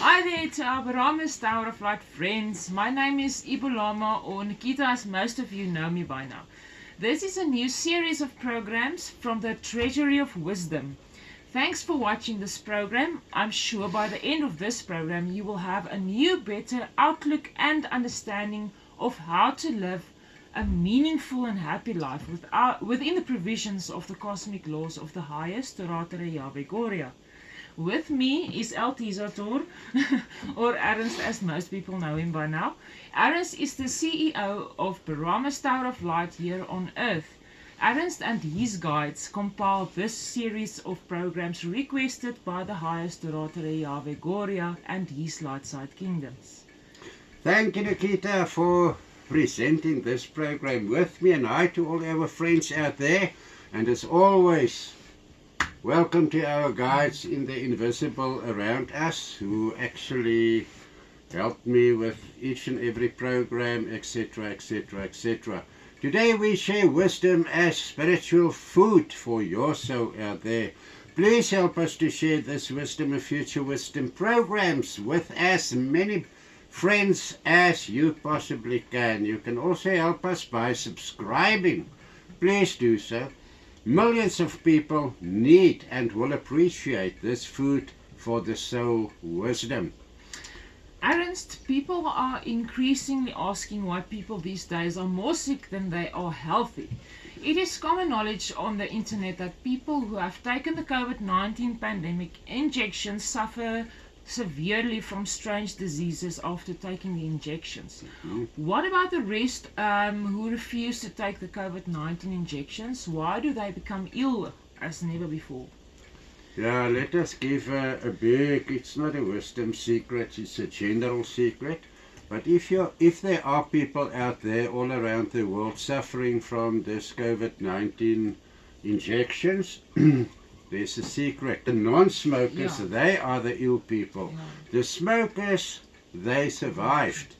Hi there to our Bahamas Tower of Light friends. My name is Ibulama, or Nikita, as most of you know me by now. This is a new series of programs from the Treasury of Wisdom. Thanks for watching this program. I'm sure by the end of this program you will have a new, better outlook and understanding of how to live a meaningful and happy life within the provisions of the cosmic laws of the highest Toratere Yahweh Goria. With me is El Tizator, or Ernst as most people know him by now. Ernst is the CEO of Bahamas Tower of Light here on Earth. Ernst and his guides compiled this series of programs requested by the highest Toratere Yahweh Goria and his Lightside Kingdoms. Thank you, Nikita, for presenting this program with me, and hi to all our friends out there. And as always, welcome to our guides in the invisible around us who actually helped me with each and every program, etc., etc., etc. Today we share wisdom as spiritual food for your soul out there. Please help us to share this wisdom and future wisdom programs with as many friends as you possibly can. You can also help us by subscribing. Please do so. Millions of people need and will appreciate this food for the soul wisdom. Ernst, people are increasingly asking why people these days are more sick than they are healthy. It is common knowledge on the internet that people who have taken the COVID-19 pandemic injections suffer severely from strange diseases after taking the injections. What about the rest who refuse to take the COVID-19 injections? Why do they become ill as never before? Yeah, let us give a big, it's not a wisdom secret, it's a general secret. But if there are people out there all around the world suffering from this COVID-19 injections, there's a secret. The non-smokers, they are the ill people. The smokers, they survived.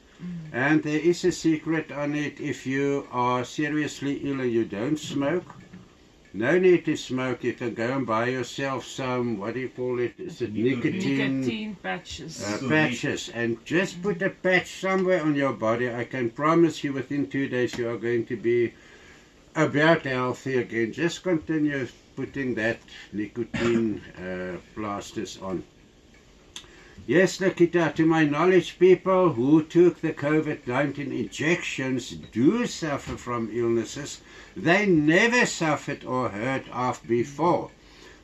And there is a secret on it. If you are seriously ill and you don't smoke, no need to smoke. You can go and buy yourself some, what do you call it? Is it nicotine patches. Patches. And just put a patch somewhere on your body. I can promise you within 2 days you are going to be about healthy again. Just continue putting that nicotine plasters on. Yes, Nikita, to my knowledge, people who took the COVID-19 injections do suffer from illnesses they never suffered or heard of before.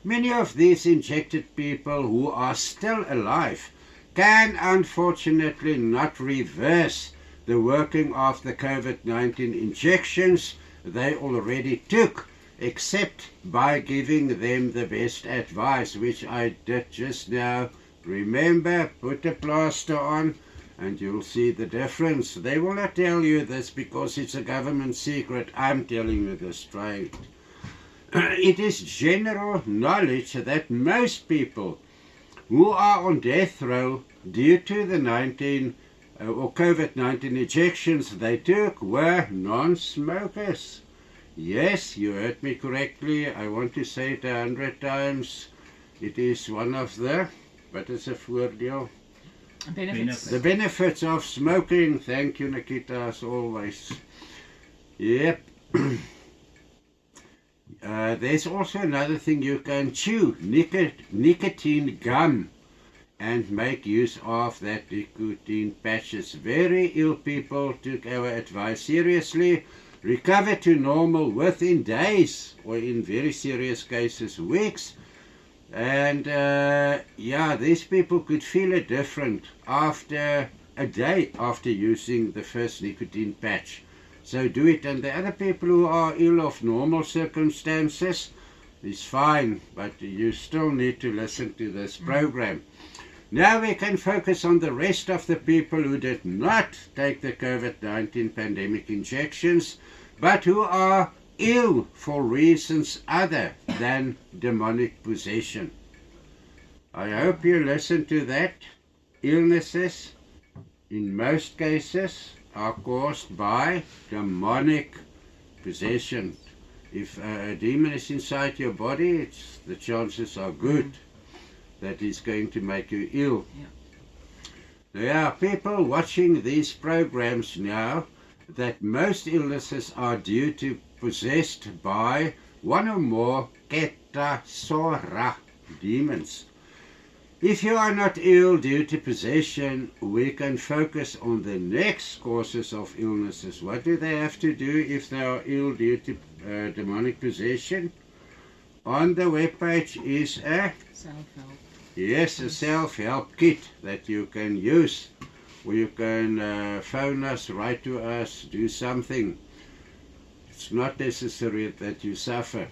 Many of these injected people who are still alive can unfortunately not reverse the working of the COVID-19 injections they already took, except by giving them the best advice, which I did just now. Remember, put a plaster on and you'll see the difference. They will not tell you this because it's a government secret. I'm telling you this straight. It is general knowledge that most people who are on death row due to the COVID-19 injections they took were non-smokers. Yes, you heard me correctly. I want to say it 100 times. It is one of the, what is a voordeel? Benefits. The benefits of smoking. Thank you, Nikita, as always. Yep. There's also another thing you can chew, nicotine gum, and make use of that nicotine patches. Very ill people took our advice seriously, recovered to normal within days, or in very serious cases, weeks. And yeah, these people could feel it different after a day after using the first nicotine patch. So do it. And the other people who are ill of normal circumstances is fine, but you still need to listen to this program. Now we can focus on the rest of the people who did not take the COVID-19 pandemic injections, but who are ill for reasons other than demonic possession. I hope you listen to that. Illnesses, in most cases, are caused by demonic possession. If a demon is inside your body, the chances are good that it's going to make you ill. Yeah. There are people watching these programs now that most illnesses are due to possessed by one or more Ketasora demons. If you are not ill due to possession, we can focus on the next causes of illnesses. What do they have to do if they are ill due to demonic possession? On the webpage is a Self-help. yes, a self-help kit that you can use, or you can phone us, write to us, do something. It's not necessary that you suffer.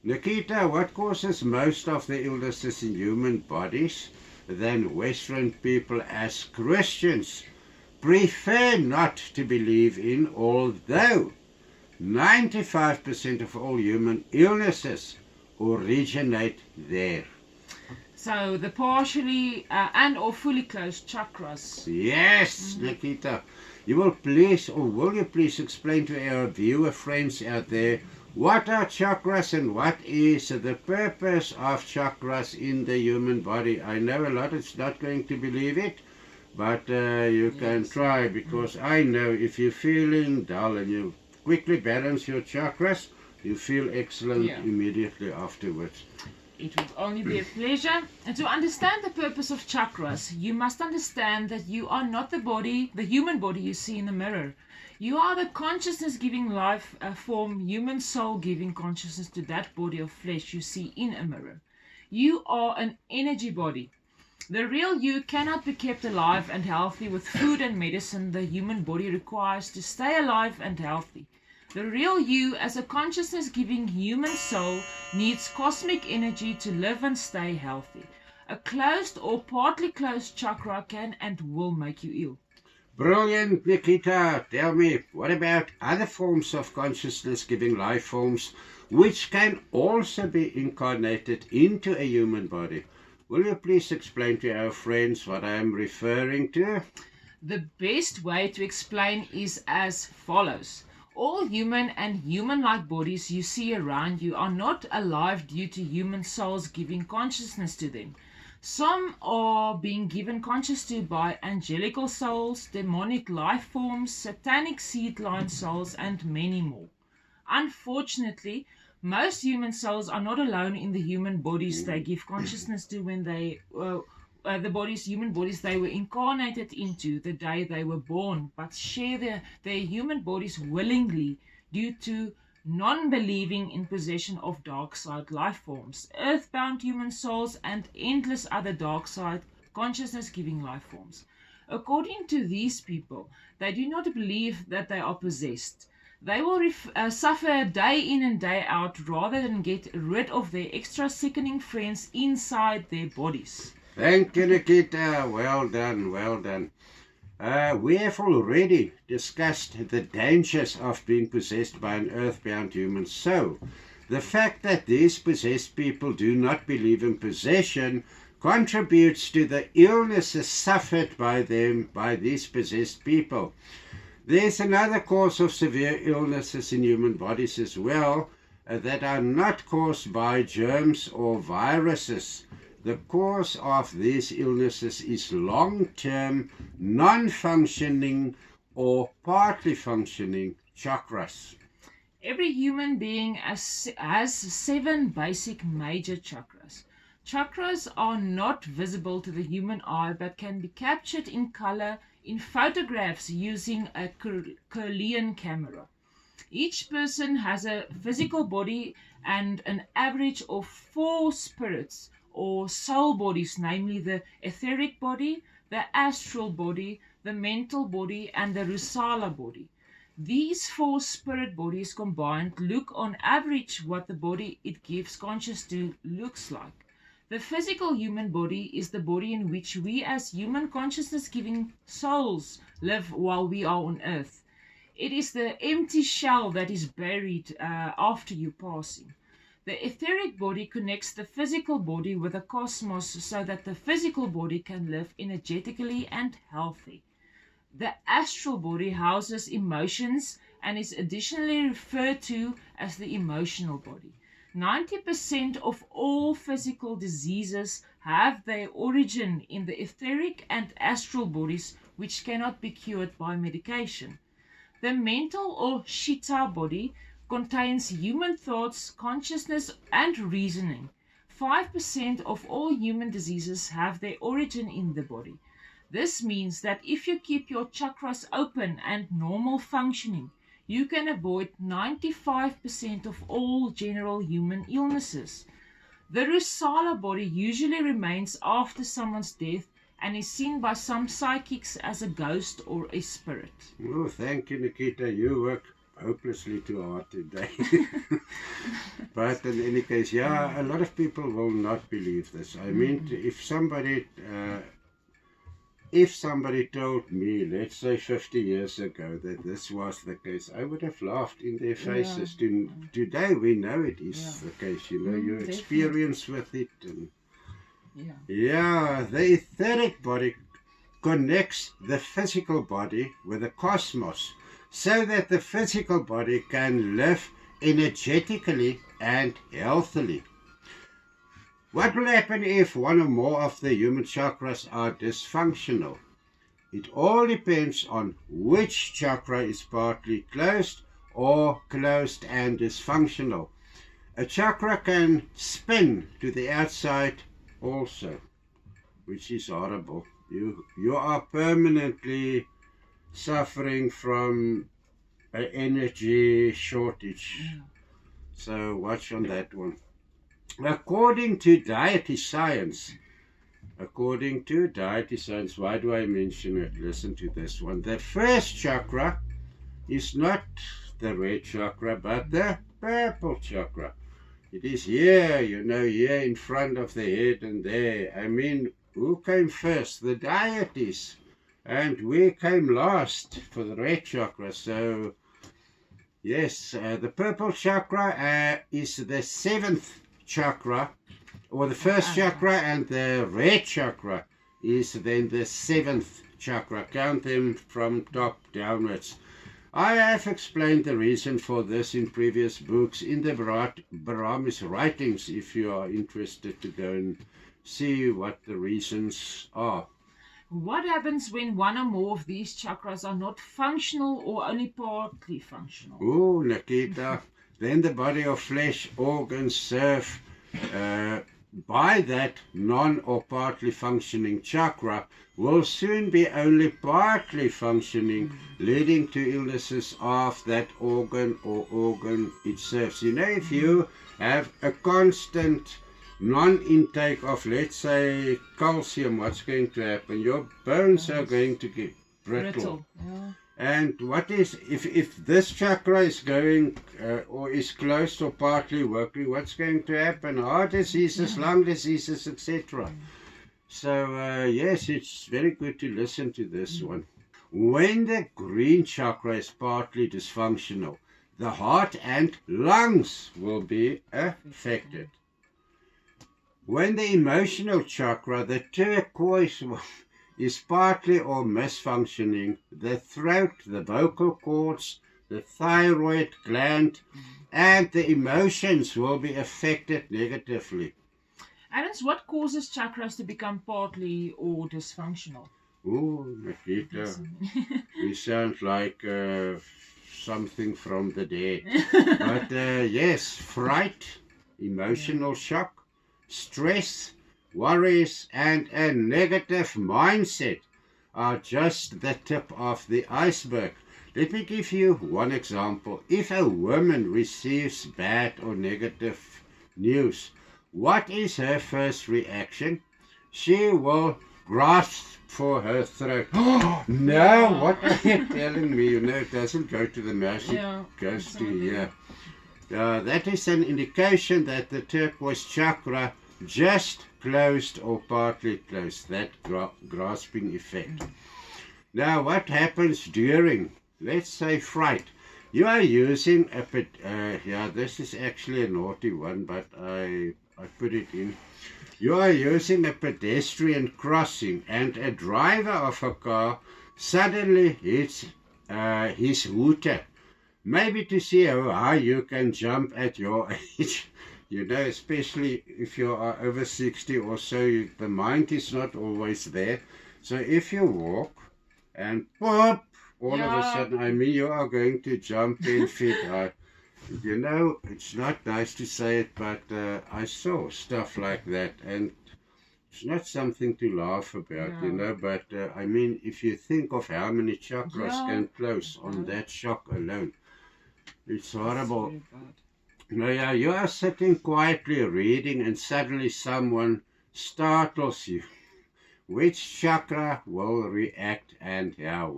Nikita, what causes most of the illnesses in human bodies than Western people as Christians prefer not to believe in, although 95% of all human illnesses originate there? So the partially and or fully closed chakras. Yes, Nikita. Will you please explain to our viewer friends out there what are chakras and what is the purpose of chakras in the human body? I know a lot is not going to believe it, but you can try, because I know if you're feeling dull and you quickly balance your chakras, you feel excellent immediately afterwards. It would only be a pleasure. And to understand the purpose of chakras, you must understand that you are not the body, the human body you see in the mirror. You are the consciousness giving life form, human soul giving consciousness to that body of flesh you see in a mirror. You are an energy body. The real you cannot be kept alive and healthy with food and medicine the human body requires to stay alive and healthy. The real you as a consciousness giving human soul needs cosmic energy to live and stay healthy. A closed or partly closed chakra can and will make you ill. Brilliant, Nikita. Tell me, what about other forms of consciousness giving life forms which can also be incarnated into a human body? Will you please explain to our friends what I am referring to? The best way to explain is as follows. All human and human-like bodies you see around you are not alive due to human souls giving consciousness to them. Some are being given conscious to by angelical souls, demonic life forms, satanic seed line souls, and many more. Unfortunately, most human souls are not alone in the human bodies they give consciousness to when they human bodies they were incarnated into the day they were born, but share their human bodies willingly due to non-believing in possession of dark side life forms, earthbound human souls, and endless other dark side consciousness-giving life forms. According to these people, they do not believe that they are possessed. They will suffer day in and day out rather than get rid of their extra sickening friends inside their bodies. Thank you, Nikita. Well done, well done. We have already discussed the dangers of being possessed by an earthbound human soul. The fact that these possessed people do not believe in possession contributes to the illnesses suffered by these possessed people. There's another cause of severe illnesses in human bodies as well that are not caused by germs or viruses. The cause of these illnesses is long-term, non-functioning or partly functioning chakras. Every human being has 7 basic major chakras. Chakras are not visible to the human eye but can be captured in color in photographs using a Kirlian camera. Each person has a physical body and an average of 4 spirits or soul bodies, namely the etheric body, the astral body, the mental body, and the Rusala body. These 4 spirit bodies combined look on average what the body it gives conscious to looks like. The physical human body is the body in which we as human consciousness-giving souls live while we are on earth. It is the empty shell that is buried after you passing. The etheric body connects the physical body with the cosmos so that the physical body can live energetically and healthy. The astral body houses emotions and is additionally referred to as the emotional body. 90% of all physical diseases have their origin in the etheric and astral bodies which cannot be cured by medication. The mental or Chitta body contains human thoughts, consciousness, and reasoning. 5% of all human diseases have their origin in the body. This means that if you keep your chakras open and normal functioning, you can avoid 95% of all general human illnesses. The Rusala body usually remains after someone's death and is seen by some psychics as a ghost or a spirit. Oh, thank you, Nikita. You work hopelessly too hard today. But in any case, yeah, a lot of people will not believe this. I mean, if somebody told me, let's say 50 years ago, that this was the case, I would have laughed in their faces. Today we know it is the case, you know, your experience with it. And the etheric body connects the physical body with the cosmos so that the physical body can live energetically and healthily. What will happen if one or more of the human chakras are dysfunctional? It all depends on which chakra is partly closed or closed and dysfunctional. A chakra can spin to the outside also, which is horrible. You are permanently suffering from an energy shortage. So watch on that one. According to deity science, why do I mention it? Listen to this one. The first chakra is not the red chakra, but the purple chakra. It is here, you know, here in front of the head and there. I mean, who came first? The deities. And we came last for the red chakra. So, yes, the purple chakra is the seventh chakra, or the first chakra, and the red chakra is then the seventh chakra. Count them from top downwards. I have explained the reason for this in previous books in the Brahmis writings, if you are interested to go and see what the reasons are. What happens when one or more of these chakras are not functional or only partly functional? Oh, Nikita, then the body of flesh organs serve by that non or partly functioning chakra will soon be only partly functioning, leading to illnesses of that organ or organ it serves. You know, if you have a constant non-intake of, let's say, calcium, what's going to happen? Your bones are going to get brittle. And what is, if this chakra is going or is closed or partly working, what's going to happen? Heart diseases, lung diseases, etc. So, yes, it's very good to listen to this one. When the green chakra is partly dysfunctional, the heart and lungs will be affected. When the emotional chakra, the turquoise one, is partly or misfunctioning, the throat, the vocal cords, the thyroid gland, and the emotions will be affected negatively. Adams, what causes chakras to become partly or dysfunctional? Oh, Nikita, we sound like something from the dead. But yes, fright, emotional shock, stress, worries, and a negative mindset are just the tip of the iceberg. Let me give you one example. If a woman receives bad or negative news, what is her first reaction? She will grasp for her throat. Oh, no, what are you telling me? You know, it doesn't go to the mouth, it goes to here. That is an indication that the turquoise chakra just closed or partly closed, that grasping effect. Now, what happens during, let's say, fright? You are using this is actually a naughty one, but I put it in. You are using a pedestrian crossing and a driver of a car suddenly hits his hooter. Maybe to see how high you can jump at your age. You know, especially if you are over 60 or so, the mind is not always there. So if you walk and pop, all of a Yeah. sudden, I mean, you are going to jump 10 feet high. You know, it's not nice to say it, but I saw stuff like that, and it's not something to laugh about, you Yeah. know, but I mean, if you think of how many chakras Yeah. can close on Yeah. that shock alone, it's It's horrible. very bad. No, yeah, you are sitting quietly reading and suddenly someone startles you. Which chakra will react and how?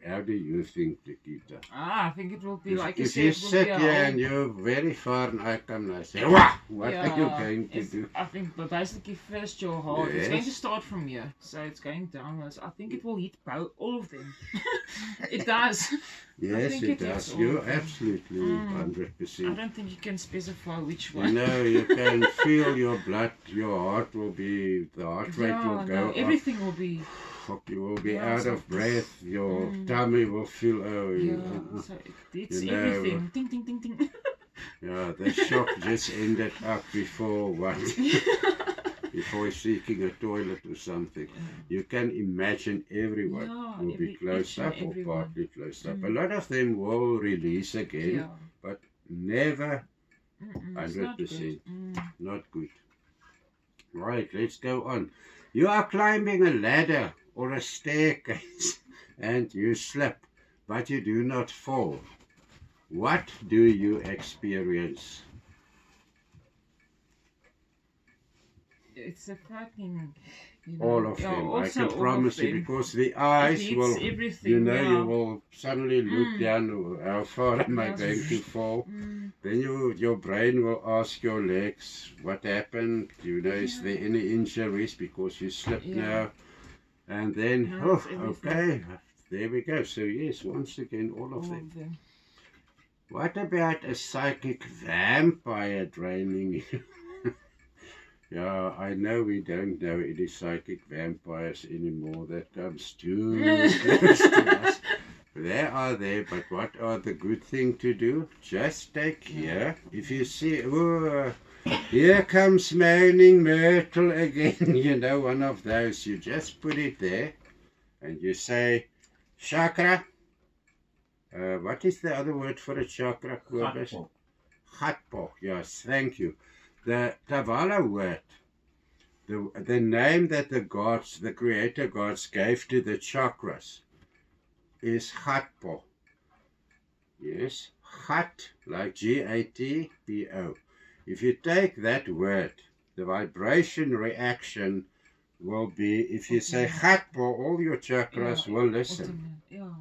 How do you think, Nikita? I think it will be like you If said. you It will sit be a here whole- and you're very far and I come and I say, wah, what are you Yeah, going to it's- do? I think, but basically first your heart. It's going to Yes. start from here, so it's going downwards. I think it will hit all of them. It does. Yes, think it it hits does. all You're of them. absolutely I 100%. don't think you can specify which You one. know, you can feel your blood, your heart will be, the heart rate will Yeah, go no, up. everything will be. You will be Yeah, out so of breath. Your Mm. tummy will feel, Yeah, so it's You know, everything. Ding, ding, ding, ding. yeah, the shock just ended up before what? Before seeking a toilet or something. You can imagine everyone Yeah, will be closed each and up or everyone. partly closed up. A Mm. lot of them will release again, Yeah. but never It's not good. 100%. Not good. Right, let's go on. You are climbing a ladder or a staircase and you slip, but you do not fall. What do you experience? Mm. It's a fucking. You know, All of yeah, them. I also can all of promise you, them. because the It eyes hits will, everything. you know, yeah. you will suddenly look Mm. down, how far am I Yes. going to fall? Mm. Then your brain will ask your legs, what happened? You know, is there any injuries because you slipped Yeah. now? And then, No, oh, it's everything. okay, there we go. So yes, once again, all of All them. of them. What about a psychic vampire draining you? Yeah, I know we don't know any psychic vampires anymore. That comes too close to us. They are there, but what are the good thing to do? Just take here. If you see, oh, here comes Moaning Myrtle again. You know, one of those. You just put it there, and you say, chakra. What is the other word for a chakra, Kobus? Gatpo. Gatpo. Yes, thank you. The Kabbalah word. The name that the gods, the creator gods, gave to the chakras is Gatpo. Yes, Gat, like G-A-T-P-O. If you take that word, the vibration reaction will be, if you say Gatpo, all your chakras will listen. Yeah.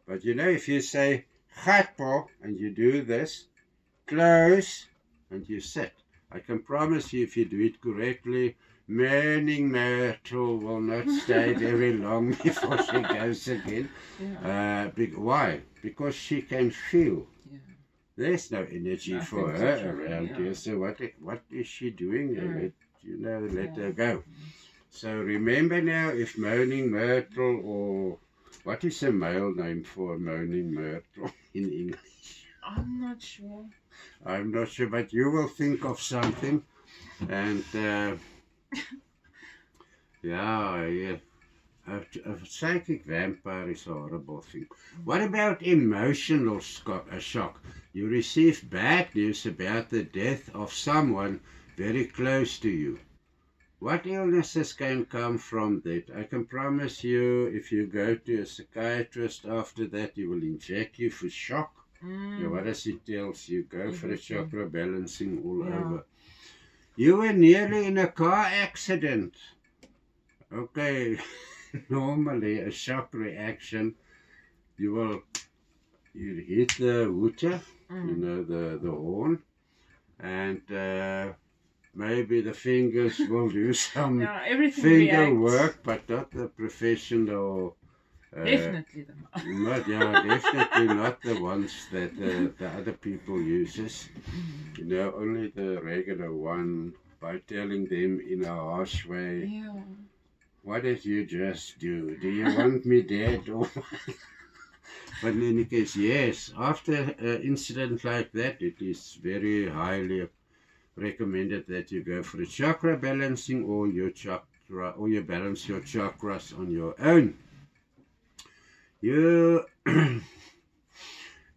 But you know, if you say Gatpo and you do this, close, and you sit, I can promise you, if you do it correctly, Moaning Myrtle will not stay very long before she goes again. Yeah. Why? Because she can feel. Yeah. There's no energy Nothing for to her try, around yeah. here. So what is she doing? Let Yeah. her go. So remember now, if Moaning Myrtle, or what is a male name for Moaning Myrtle in English? I'm not sure. I'm not sure, but you will think of something. And yeah. A psychic vampire is a horrible thing. What about emotional shock? You receive bad news about the death of someone very close to you. What illnesses can come from that? I can promise you, if you go to a psychiatrist after that, he will inject you for shock. Yeah, what does he tells you? Go for a Everything. chakra balancing all Yeah. over. You were nearly in a car accident. Okay, normally a shock reaction, you hit the hooter, you know, the horn, and maybe the fingers will do some Yeah, everything finger reacts. work, but not the professional. Definitely them. Definitely not the ones that the other people uses. You know, only the regular one, by telling them in a harsh way, Yeah. what did you just do? Do you want me dead? Or but in any case, yes, after an incident like that, it is very highly recommended that you go for a chakra balancing, or you balance your chakras on your own. You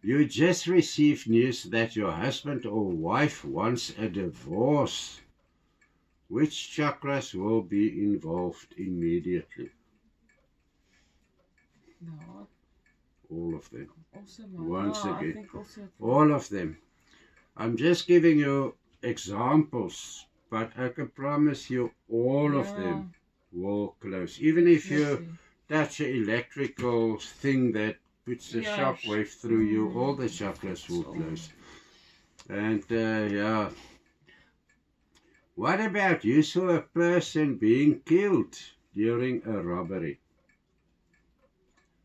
you just received news that your husband or wife wants a divorce. Which chakras will be involved immediately? No, All of them. also Once I again. think also All of them. I'm just giving you examples, but I can promise you all of them will close. Even if you touch an electrical thing that puts a shock wave through you, all the chakras will close. And yeah. What about you saw a person being killed during a robbery?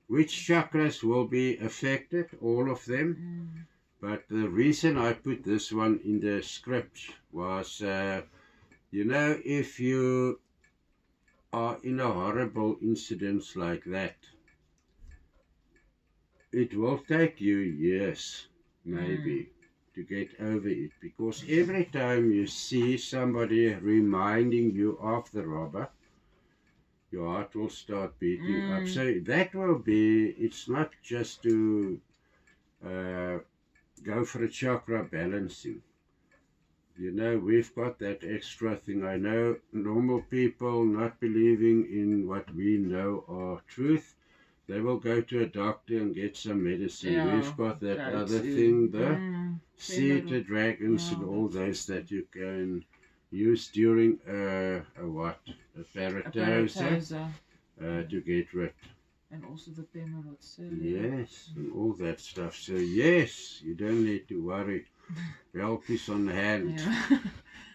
Which chakras will be affected? All of them. But the reason I put this one in the script was, you know, if you are in a horrible incident like that, it will take you years, maybe, to get over it. Because every time you see somebody reminding you of the robber, your heart will start beating up. So that will be, it's not just to go for a chakra balancing. You know, we've got that extra thing. I know normal people not believing in what we know are truth, they will go to a doctor and get some medicine. We've got that other thing, the seated dragons and all those that you can use during a paratosa to get rid. And also the Pemerot's. Yes, and all that stuff. So yes, you don't need to worry. Help is on hand.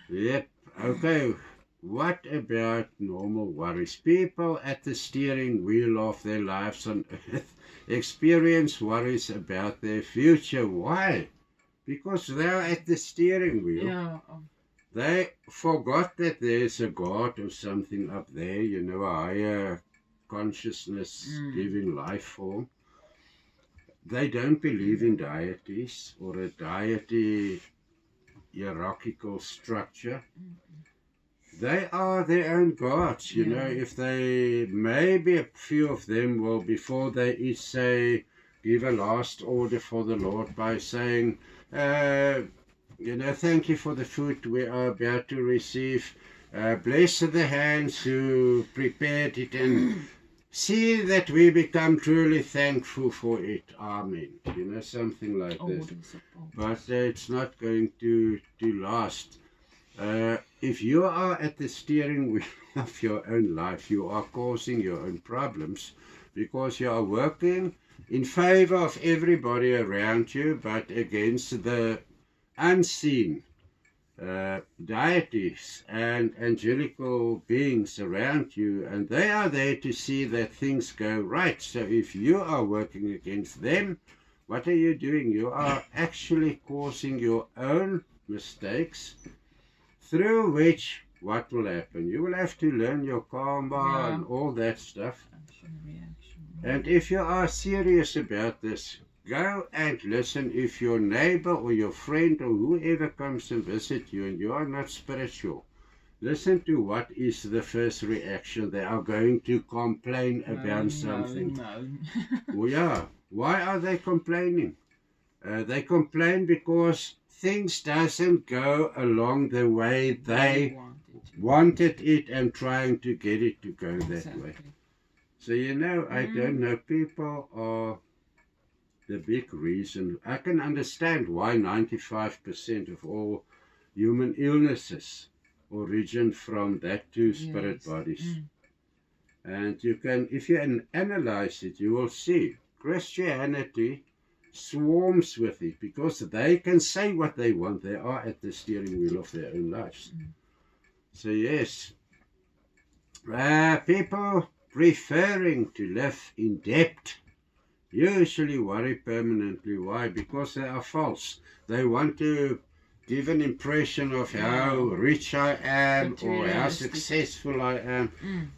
Yep. Okay. What about normal worries? People at the steering wheel of their lives on earth experience worries about their future. Why? Because they're at the steering wheel. They forgot that there's a God or something up there, you know, a higher consciousness giving life form. They don't believe in deities or a deity hierarchical structure. They are their own gods, you know. If they, maybe a few of them will, before they eat, say, give a last order for the Lord by saying, you know, thank you for the food we are about to receive. Bless the hands who prepared it, and see that we become truly thankful for it. Amen. You know, something like this. But it's not going to last. If you are at the steering wheel of your own life, you are causing your own problems, because you are working in favor of everybody around you, but against the unseen deities and angelical beings around you, and they are there to see that things go right. So if you are working against them, what are you doing? You are actually causing your own mistakes, through which what will happen? You will have to learn your karma and all that stuff. And if you are serious about this, go and listen. If your neighbor or your friend or whoever comes and visit you and you are not spiritual, listen to what is the first reaction. They are going to complain about something. Well, yeah. Why are they complaining? They complain because things doesn't go along the way they wanted it and trying to get it to go that way. So, you know, I don't know, people are the big reason. I can understand why 95% of all human illnesses origin from that two spirit bodies. And you can, if you analyze it, you will see Christianity swarms with it, because they can say what they want. They are at the steering wheel of their own lives. So yes, people preferring to live in debt usually worry permanently. Why? Because they are false. They want to give an impression of how rich I am or how successful I am.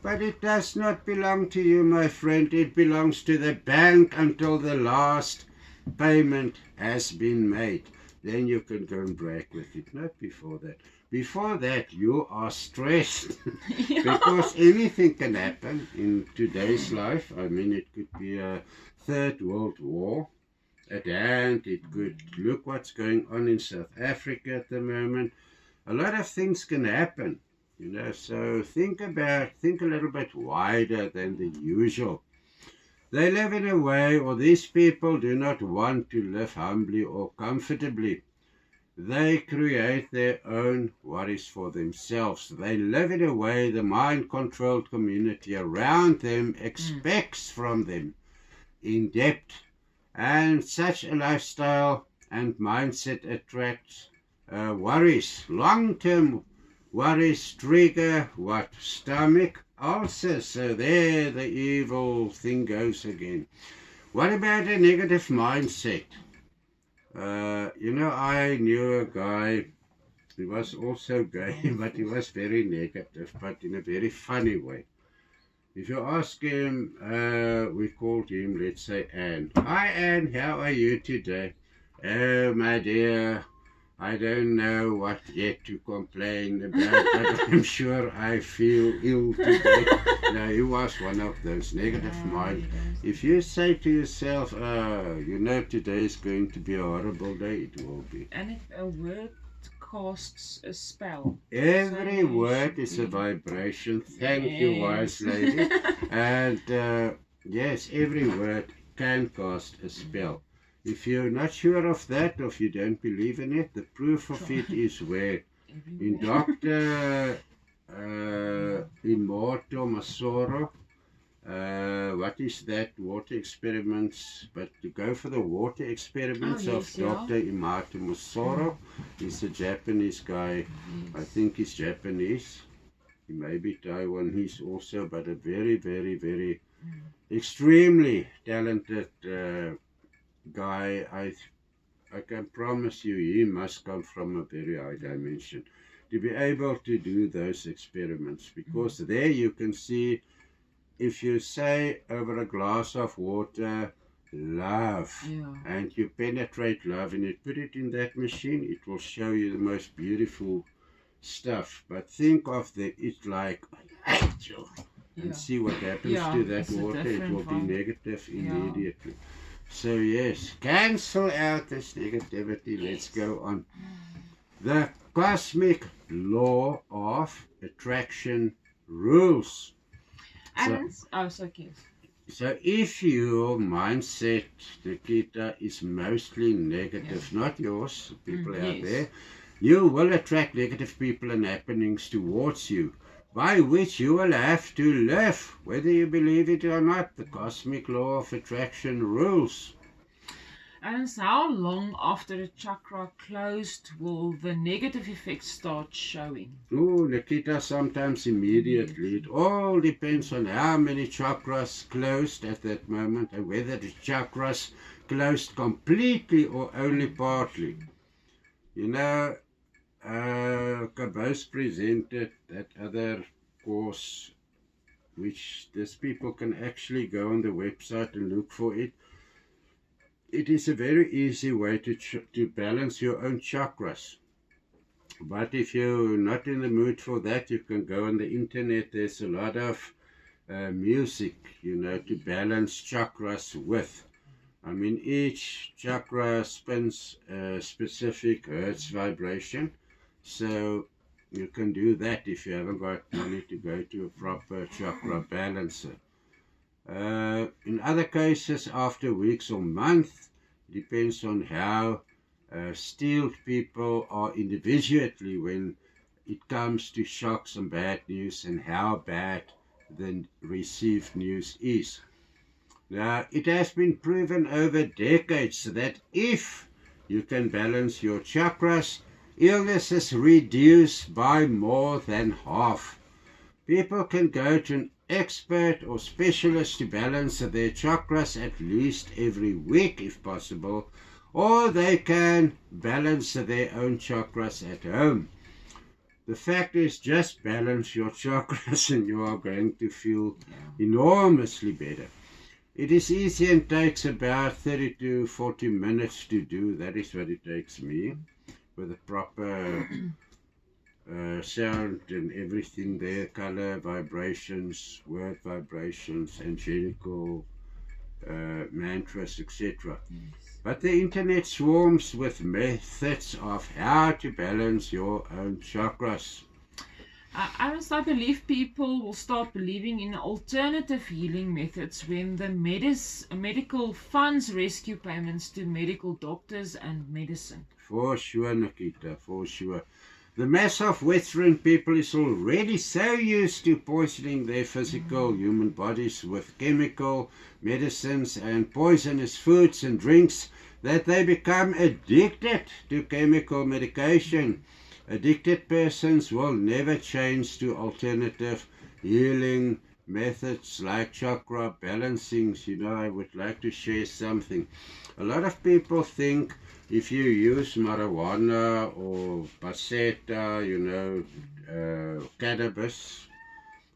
But it does not belong to you, my friend. It belongs to the bank until the last payment has been made. Then you can go and break with it, not before that. Before that, you are stressed because anything can happen in today's life. I mean, it could be a third world war at hand. It could look what's going on in South Africa at the moment. A lot of things can happen, you know, so think a little bit wider than the usual. They live in a way, or these people do not want to live humbly or comfortably. They create their own worries for themselves. They live in a way the mind-controlled community around them expects from them in depth. And such a lifestyle and mindset attracts worries. Long-term worries trigger what? Stomach ulcers. So there the evil thing goes again. What about a negative mindset? You know, I knew a guy, he was also gay, but he was very negative, but in a very funny way. If you ask him, we called him, let's say, Anne. Hi, Anne, how are you today? Oh, my dear, I don't know what yet to complain about, but I'm sure I feel ill today. No, he was one of those negative minds. If you say to yourself, you know, today is going to be a horrible day, it will be. And if a word casts a spell. Every word is a vibration. Thank you, wise lady. And yes, every word can cast a spell. If you're not sure of that, or if you don't believe in it, the proof of it is where in Dr. Immorto Masoro, what is that? Water experiments, but to go for the water experiments of Dr. Immorto Masoro. He's a Japanese guy. I think he's Japanese. He may be Taiwanese also, but a very, very, very extremely talented guy. I can promise you he must come from a very high dimension to be able to do those experiments, because there you can see, if you say over a glass of water, love, and you penetrate love and you put it in that machine, it will show you the most beautiful stuff. But think of it like, I hate you, and see what happens to that water. It will be negative immediately. So yes, cancel out this negativity. Let's go on. The cosmic law of attraction rules. So if your mindset, Nikita, is mostly negative, not yours, people out there, you will attract negative people and happenings towards you, by which you will have to live, whether you believe it or not. The cosmic law of attraction rules. And how long after the chakra closed will the negative effects start showing? Oh, Nikita, sometimes immediately. It all depends on how many chakras closed at that moment, and whether the chakras closed completely or only partly. You know, Kabos presented that other course, which these people can actually go on the website and look for it. It is a very easy way to balance your own chakras. But if you're not in the mood for that, you can go on the internet. There's a lot of music, you know, to balance chakras with. I mean, each chakra spins a specific hertz vibration. So you can do that if you haven't got money to go to a proper chakra balancer. In other cases, after weeks or months, depends on how steeled people are individually when it comes to shocks and bad news, and how bad the received news is. Now, it has been proven over decades that if you can balance your chakras, illnesses reduce by more than half. People can go to an expert or specialist to balance their chakras at least every week if possible, or they can balance their own chakras at home. The fact is, just balance your chakras and you are going to feel enormously better. It is easy and takes about 30 to 40 minutes to do. That is what it takes me, with a proper sound and everything there, color, vibrations, word vibrations, angelical mantras, etc. Yes. But the internet swarms with methods of how to balance your own chakras. I believe people will start believing in alternative healing methods when the medical funds rescue payments to medical doctors and medicine. For sure, Nikita, for sure. The mass of Western people is already so used to poisoning their physical human bodies with chemical medicines and poisonous foods and drinks that they become addicted to chemical medication. Addicted persons will never change to alternative healing methods like chakra balancings. I would like to share something. A lot of people think if you use marijuana or paseta, cannabis,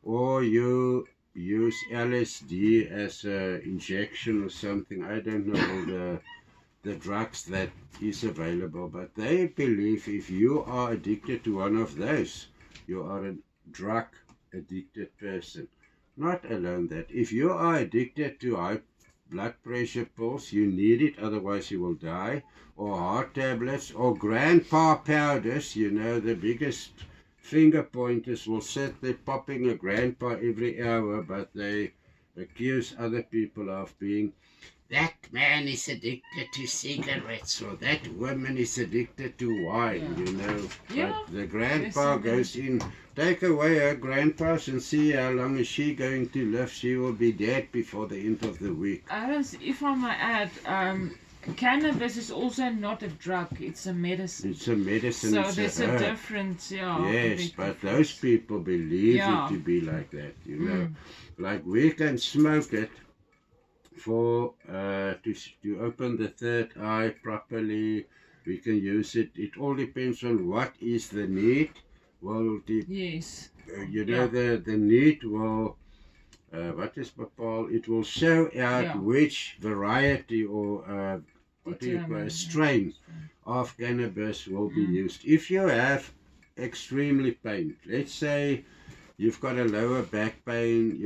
or you use LSD as an injection or something, I don't know all the drugs that is available, but they believe if you are addicted to one of those, you are a drug addicted person. Not alone that, if you are addicted to high blood pressure pills, you need it, otherwise you will die, or heart tablets, or grandpa powders, the biggest finger pointers will sit there popping a grandpa every hour, but they accuse other people of being, that man is addicted to cigarettes, or that woman is addicted to wine, Yeah. But the grandpa goes in, take away her grandpas and see how long is she going to live. She will be dead before the end of the week. If I might add, cannabis is also not a drug, it's a medicine. It's a medicine. So it's there's a difference, Yes, but those people believe it to be like that, Like we can smoke it for to open the third eye properly. We can use it. It all depends on what is the need. Well, Yes. The need will. What is bepaal? It will show out which variety or what do you call a strain of cannabis will be used. If you have extremely pain, let's say you've got a lower back pain,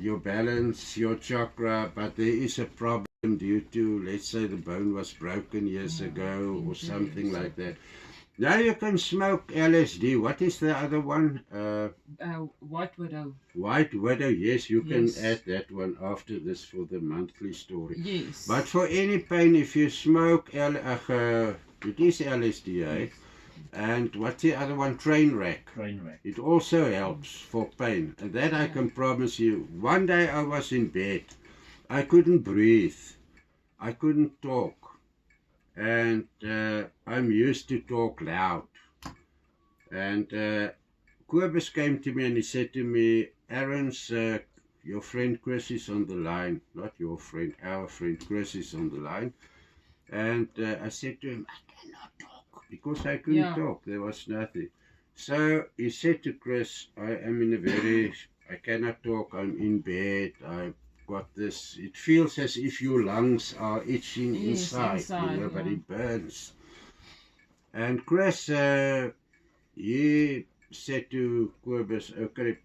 your balance, your chakra, but there is a problem due to, let's say, the bone was broken years ago or something like that. Now you can smoke LSD. What is the other one? White Widow. White Widow, yes, you can add that one after this for the monthly story. Yes. But for any pain, if you smoke, it is LSD, eh? And what's the other one? Train wreck. It also helps for pain. And that I can promise you. One day I was in bed. I couldn't breathe. I couldn't talk. And I'm used to talk loud. And Kobus came to me and he said to me, Aaron's, your friend Chris is on the line. Not your friend, our friend Chris is on the line. And I said to him, I cannot talk because I couldn't talk. There was nothing. So he said to Chris, I am in I cannot talk. I'm in bed. I've got this. It feels as if your lungs are itching inside, but it burns. And Chris, he said to Kobus, okay,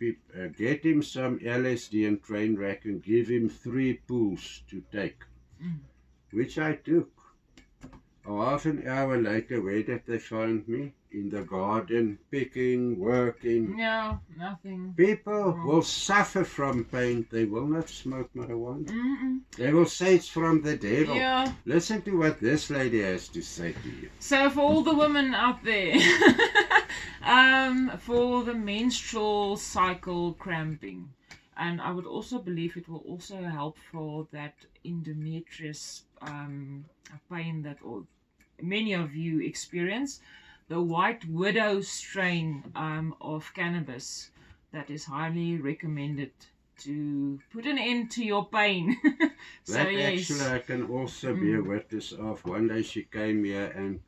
get him some LSD and train wreck and give him 3 pulls to take, which I took. Half an hour later, where did they find me? In the garden, picking, working. No, nothing. People will suffer from pain. They will not smoke marijuana. They will say it's from the devil. Yeah. Listen to what this lady has to say to you. So for all the women out there, for the menstrual cycle cramping, and I would also believe it will also help for that endometrius pain that many of you experience. The White Widow strain of cannabis that is highly recommended to put an end to your pain. So Actually I can also be a witness of. One day she came here and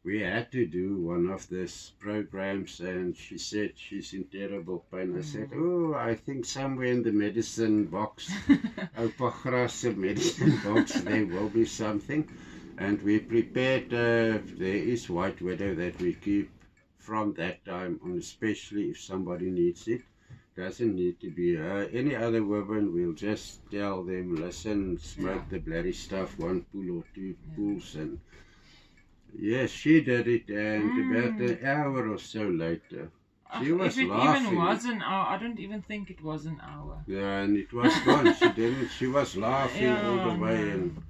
we had to do one of these programs, and she said she's in terrible pain. I said, oh, I think somewhere in the medicine box, Opa Gras medicine box, there will be something. And we prepared, there is white widow that we keep from that time on, especially if somebody needs it. Doesn't need to be any other woman. We'll just tell them, listen, smoke the bloody stuff, 1 pool or 2 pools, and yes, she did it, and about an hour or so later, she was if it laughing. even was an hour, I don't even think it was an hour. Yeah, and it was gone. She was laughing all the way, and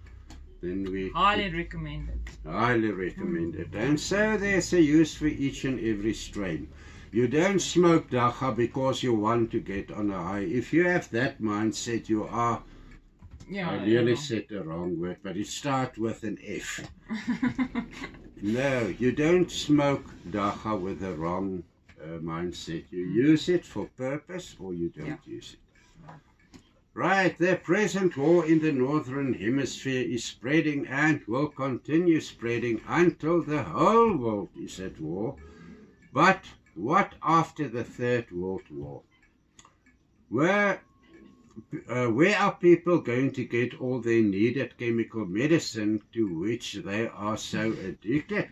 then we highly recommend it. Highly recommend it. And so there's a use for each and every strain. You don't smoke dagga because you want to get on a high. If you have that mindset, you are. I really said the wrong word, but it starts with an F. No, you don't smoke dagga with the wrong mindset. You use it for purpose, or you don't use it. Right, the present war in the Northern Hemisphere is spreading and will continue spreading until the whole world is at war. But what after the Third World War? Where are people going to get all their needed chemical medicine to which they are so addicted?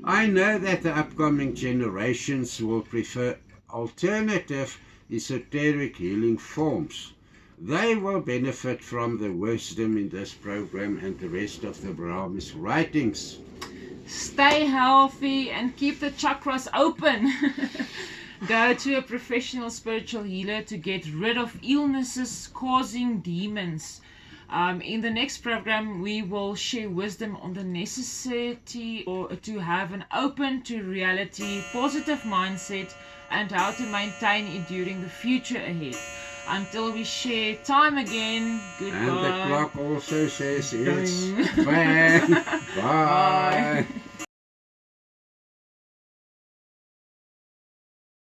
I know that the upcoming generations will prefer alternative esoteric healing forms. They will benefit from the wisdom in this program and the rest of the Brahma's writings. Stay healthy and keep the chakras open. Go to a professional spiritual healer to get rid of illnesses causing demons. In the next program, we will share wisdom on the necessity to have an open to reality, positive mindset, and how to maintain it during the future ahead. Until we share time again, goodbye. And the clock also says it's bang. Bye.